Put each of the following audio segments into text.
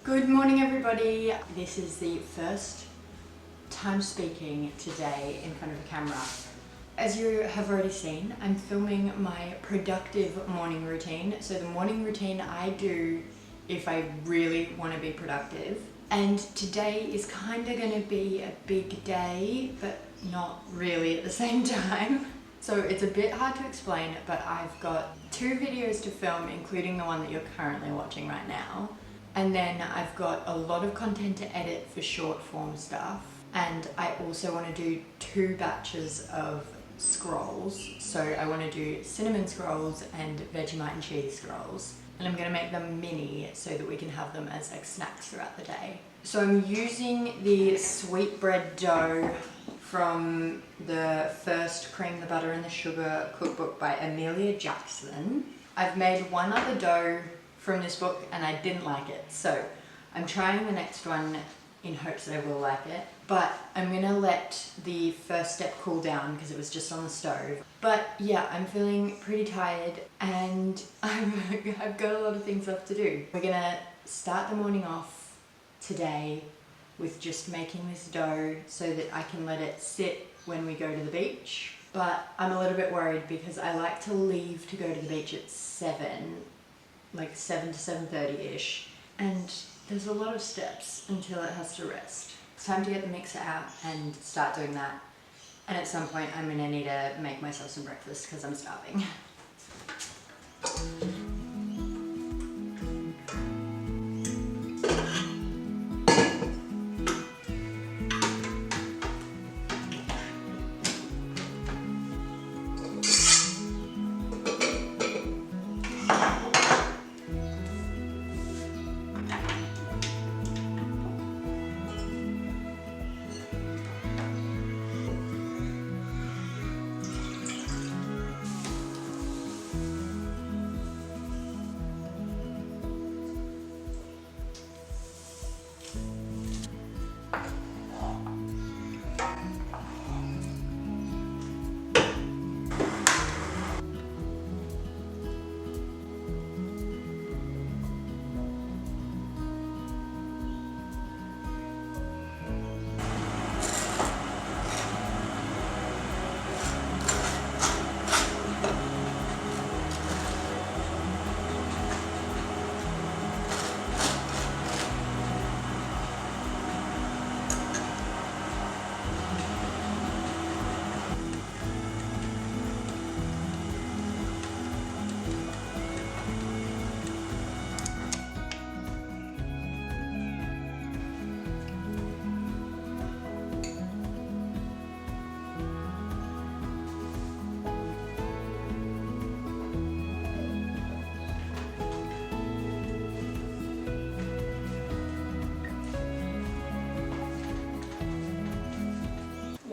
Good morning everybody. This is the first time speaking today in front of a camera. As you have already seen, I'm filming my productive morning routine. So the morning routine I do if I really want to be productive. And today is kind of going to be a big day, but not really at the same time. So it's a bit hard to explain, but I've got 2 videos to film, including the one that you're currently watching right now. And then I've got a lot of content to edit for short form stuff. And I also want to do 2 batches of scrolls. So I want to do cinnamon scrolls and Vegemite and cheese scrolls. And I'm going to make them mini so that we can have them as like snacks throughout the day. So I'm using the sweetbread dough from the first Cream the Butter and the Sugar cookbook by Amelia Jackson. I've made one other dough from this book and I didn't like it, so I'm trying the next one in hopes that I will like it, but I'm gonna let the first step cool down because it was just on the stove. But yeah, I'm feeling pretty tired and I've got a lot of things left to do. We're gonna start the morning off today with just making this dough so that I can let it sit when we go to the beach. But I'm a little bit worried because I like to leave to go to the beach at 7, like 7 to 7:30ish, and there's a lot of steps until it has to rest. It's time to get the mixer out and start doing that, and at some point I'm gonna need to make myself some breakfast because I'm starving.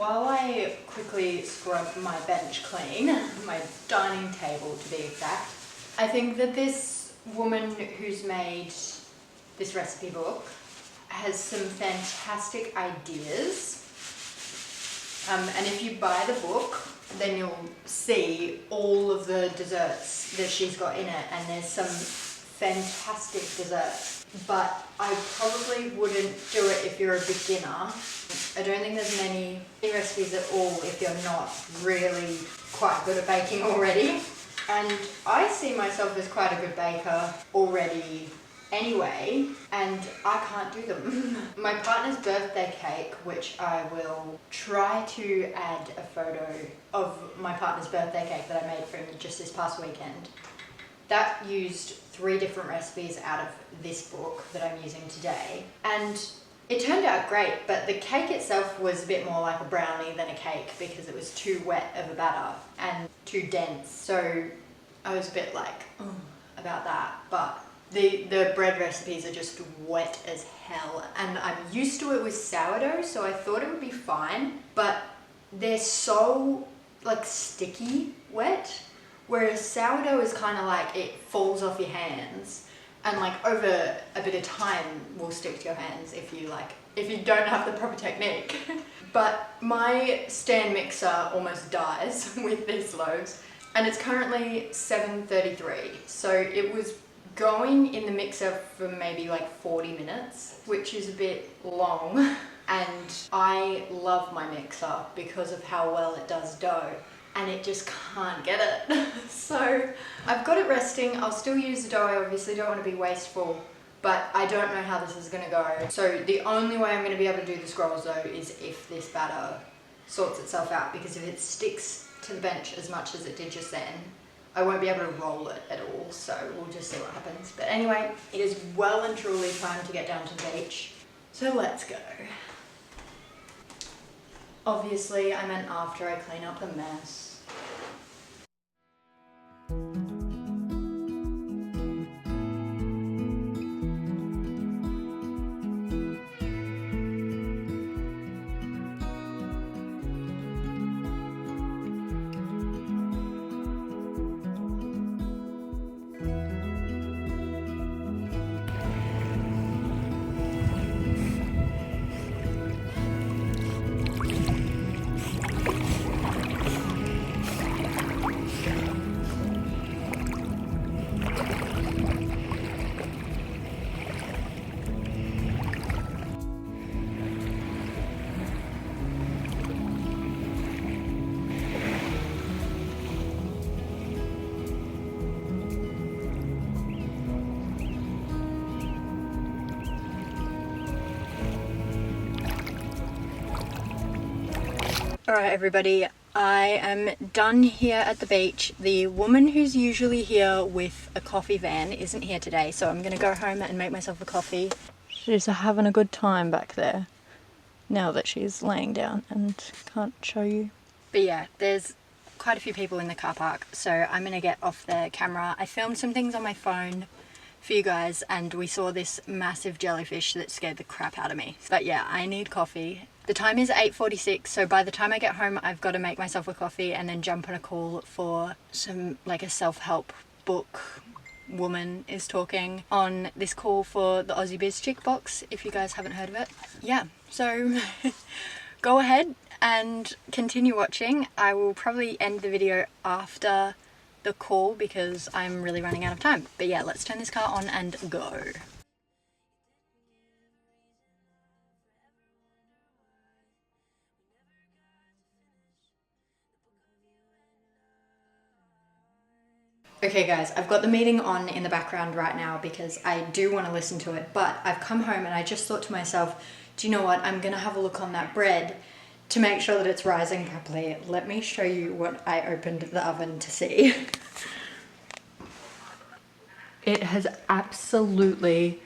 while I quickly scrub my bench clean, my dining table to be exact, I think that this woman who's made this recipe book has some fantastic ideas. And if you buy the book, then you'll see all of the desserts that she's got in it, and there's some fantastic desserts. But I probably wouldn't do it if you're a beginner. I don't think there's many recipes at all if you're not really quite good at baking already. And I see myself as quite a good baker already anyway, and I can't do them. My partner's birthday cake, which I will try to add a photo of my partner's birthday cake that I made for him just this past weekend. That used 3 different recipes out of this book that I'm using today, and it turned out great, but the cake itself was a bit more like a brownie than a cake because it was too wet of a batter and too dense, so I was a bit like, about that. But the bread recipes are just wet as hell, and I'm used to it with sourdough, so I thought it would be fine, but they're so like sticky wet, whereas sourdough is kind of like it falls off your hands and like over a bit of time will stick to your hands if you don't have the proper technique. But my stand mixer almost dies with these loaves, and it's currently 7:33, so it was going in the mixer for maybe like 40 minutes, which is a bit long. And I love my mixer because of how well it does dough, and it just can't get it. So I've got it resting. I'll still use the dough. I obviously don't want to be wasteful, but I don't know how this is going to go. So the only way I'm going to be able to do the scrolls though is if this batter sorts itself out, because if it sticks to the bench as much as it did just then, I won't be able to roll it at all, so we'll just see what happens. But anyway, it is well and truly time to get down to the beach, so let's go. Obviously, I meant after I clean up the mess. Alright everybody, I am done here at the beach. The woman who's usually here with a coffee van isn't here today, so I'm gonna go home and make myself a coffee. She's having a good time back there, now that she's laying down and can't show you. But yeah, there's quite a few people in the car park, so I'm gonna get off the camera. I filmed some things on my phone for you guys, and we saw this massive jellyfish that scared the crap out of me. But yeah, I need coffee. The time is 8:46, so by the time I get home I've got to make myself a coffee and then jump on a call for some, like a self-help book woman is talking on this call for the Aussie Biz Chic box, if you guys haven't heard of it. Yeah, so go ahead and continue watching. I will probably end the video after the call because I'm really running out of time. But yeah, let's turn this car on and go. Okay guys, I've got the meeting on in the background right now because I do want to listen to it, but I've come home and I just thought to myself, do you know what, I'm gonna have a look on that bread to make sure that it's rising properly. Let me show you what I opened the oven to see. It has absolutely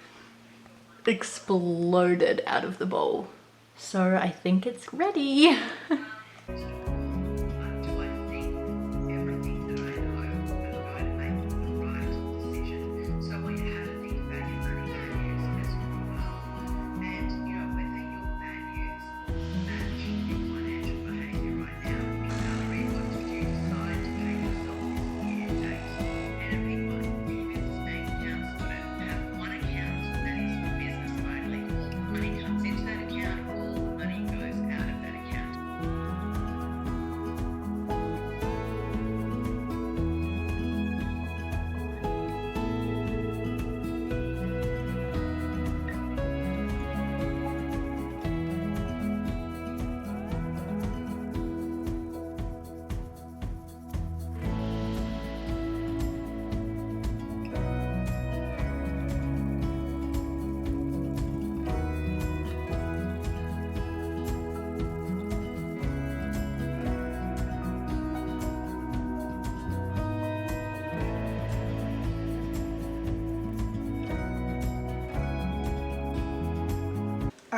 exploded out of the bowl. So I think it's ready.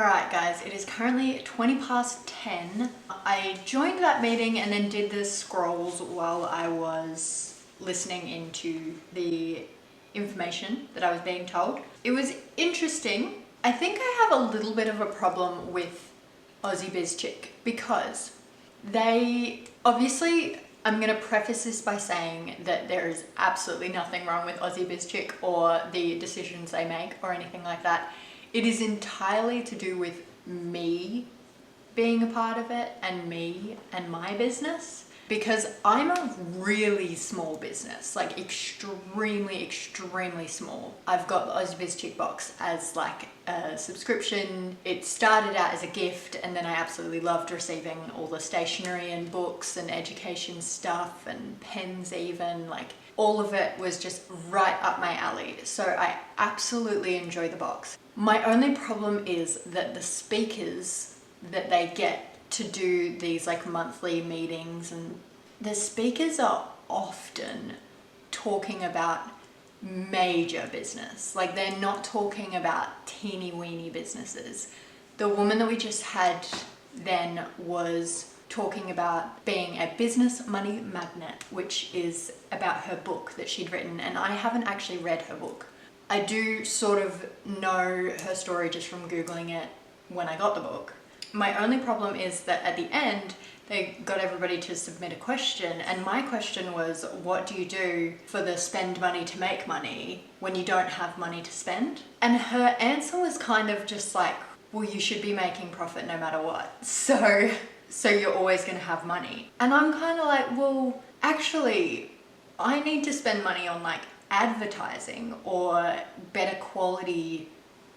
Alright guys, it is currently 20 past 10. I joined that meeting and then did the scrolls while I was listening into the information that I was being told. It was interesting. I think I have a little bit of a problem with Aussie Biz Chic because they obviously, I'm going to preface this by saying that there is absolutely nothing wrong with Aussie Biz Chic or the decisions they make or anything like that. It is entirely to do with me being a part of it and me and my business, because I'm a really small business, like extremely small. I've got the Aussie Biz Chic box as like a subscription. It started out as a gift and then I absolutely loved receiving all the stationery and books and education stuff and pens even, like all of it was just right up my alley. So I absolutely enjoy the box. My only problem is that the speakers that they get to do these like monthly meetings, and the speakers are often talking about major business. Like they're not talking about teeny weeny businesses. The woman that we just had then was talking about being a business money magnet, which is about her book that she'd written, and I haven't actually read her book. I do sort of know her story just from Googling it when I got the book. My only problem is that at the end, they got everybody to submit a question, and my question was, what do you do for the spend money to make money when you don't have money to spend? And her answer was kind of just like, well, you should be making profit no matter what. So you're always gonna have money. And I'm kind of like, well, actually, I need to spend money on like advertising or better quality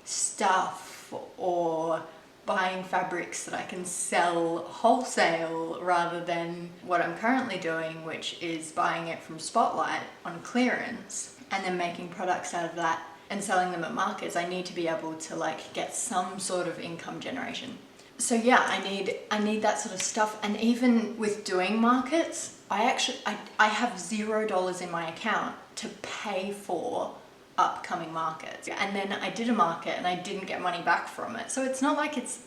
stuff or buying fabrics that I can sell wholesale rather than what I'm currently doing, which is buying it from Spotlight on clearance and then making products out of that and selling them at markets. I need to be able to like get some sort of income generation. So yeah, I need that sort of stuff. And even with doing markets, I have $0 in my account to pay for upcoming markets. And then I did a market and I didn't get money back from it. So it's not like it's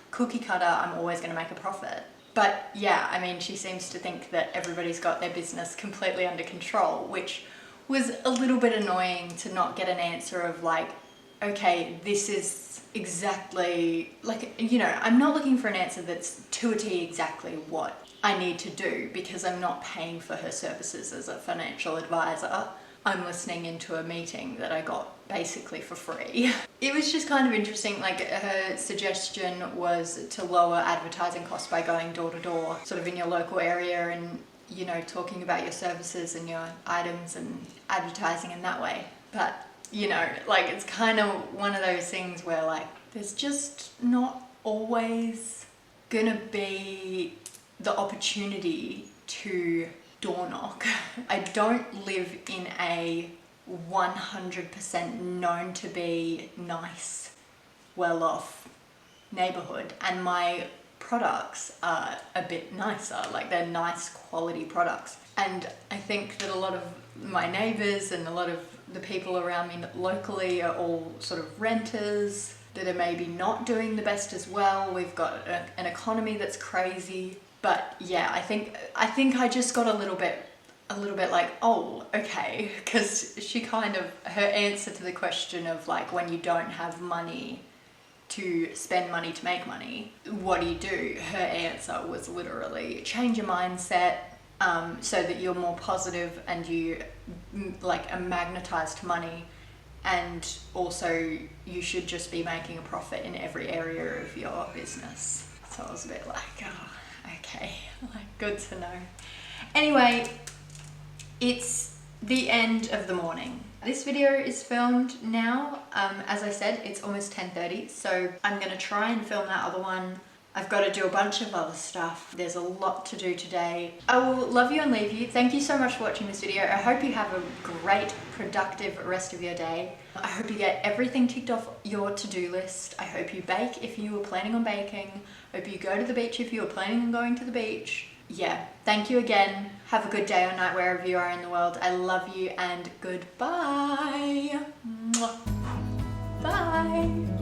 cookie cutter, I'm always going to make a profit. But yeah, I mean, she seems to think that everybody's got their business completely under control, which was a little bit annoying to not get an answer of like, okay, this is exactly, like, you know, I'm not looking for an answer that's to a T exactly what I need to do, because I'm not paying for her services as a financial advisor. I'm listening into a meeting that I got basically for free. It was just kind of interesting. Like her suggestion was to lower advertising costs by going door to door, sort of in your local area, and you know, talking about your services and your items and advertising in that way. But you know, like it's kind of one of those things where like there's just not always gonna be the opportunity to door knock. I don't live in a 100% known to be nice, well-off neighborhood, and my products are a bit nicer, like they're nice quality products. And I think that a lot of my neighbors and a lot of the people around me locally are all sort of renters that are maybe not doing the best as well. We've got an economy that's crazy. But yeah, I think I just got a little bit like, oh, okay, because she kind of, her answer to the question of like, when you don't have money to spend money to make money, what do? Her answer was literally change your mindset so that you're more positive and you like are magnetized to money, and also you should just be making a profit in every area of your business. So I was a bit like, oh, okay, like good to know. Anyway, it's the end of the morning. This video is filmed now. As I said, it's almost 10:30, so I'm gonna try and film that other one. I've got to do a bunch of other stuff. There's a lot to do today. I will love you and leave you. Thank you so much for watching this video. I hope you have a great, productive rest of your day. I hope you get everything ticked off your to-do list. I hope you bake if you were planning on baking. I hope you go to the beach if you were planning on going to the beach. Yeah, thank you again. Have a good day or night wherever you are in the world. I love you and goodbye. Mwah. Bye.